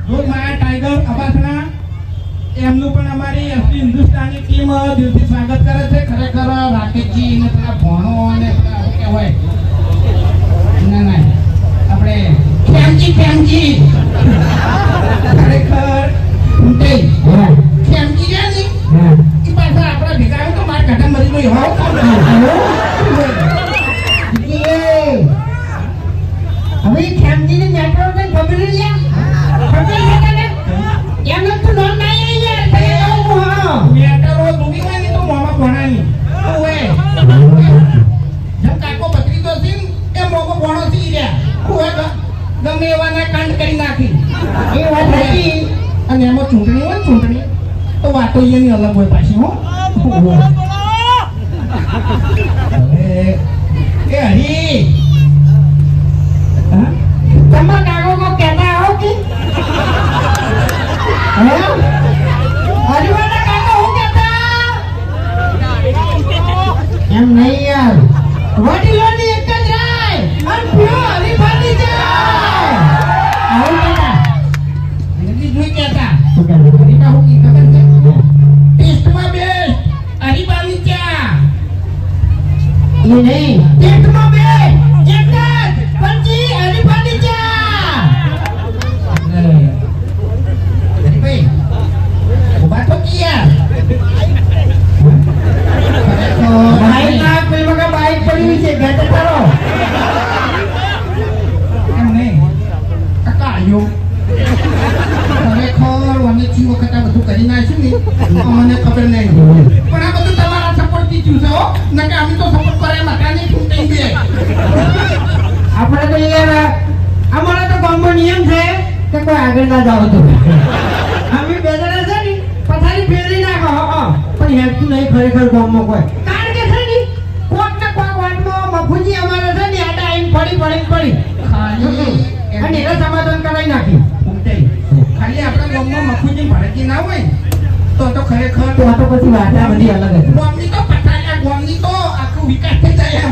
Jogmaya tiger Abasana એમનું પણ અમારી એસટી હિન્દુસ્તાની ટીમ દિલથી સ્વાગત કરે છે. ખરેખર રાકેશજી ને પેલા ભણો અને પેલા શું કહેવાય ના આપણે ખેમજી ખરેખર ખેમજી ગયા ને એ પાછા આપણા ભેગા આવ્યો તો માર કાઢા મરી ગઈ હોવ હવે ખેમજી ને મેટ્રો ને ખબર એમનું તો નામ નહીં યાર મેટરો ડૂબી હોય ને તો મોમાં ભણાની તો હોય જેમ કાકો બકરી તો છે એ મોમાં ભણો સી રહ્યા હોય ગમે એવાના કાંડ કરી નાખી એ વાત હતી. અને એમાં ચૂંટણી હોય ચૂંટણી તો વાતો એની અલગ હોય પાછી હો એ હરી તમારા કાકો કો કહેતા હો કે હરિવાના કાકા હું કહેતા એમ નહીં યાર વડીલોની એક જ રાય અને પ્યો હરિભાની જાય આવું કહેતા એની જોઈ કહેતા શું કહેતા હરીબા હું કી ખબર છે ટેસ્ટમાં બેસ્ટ હરીબાની ચા એ નહીં ટેસ્ટમાં બે એક જ પંચી હરિભાની ચા હરીભાઈ ઉભા તો કિયા બાઈક ના કોઈ વગર બાઈક પડી છે ઘેર કરો એમ નહીં કાકા આવ્યો ખરેખર વનેથી વખત આ બધું કરી નાખ્યું ને તો મને ખબર નહીં પણ આ બધું તમારા સપોર્ટથી થયું છે હો નકે અમે તો સપોર્ટ કરે મકાની ચૂંટણી બે આપણે તો યાર અમારો તો ગામનો નિયમ છે કે કોઈ આગળ ના જાવ તો અમે બે જણા છે ને પથારી ફેરવી નાખો પણ હેતું નહીં ખરેખર ગામમાં કોઈ કારણ કે છે ને કોક ને કોક વાતમાં મફુજી અમારે છે ને આટા આઈને પડી ખાલી અને એના સમાધાન કરાવી નાખી ખાલી આપણા ગામમાં મફુજી ભડકી ના હોય તો ખરેખર તો પછી વાત આ બધી અલગ હતી ગામની તો પથારી ગામની તો આખું વિકાસ થઈ જાય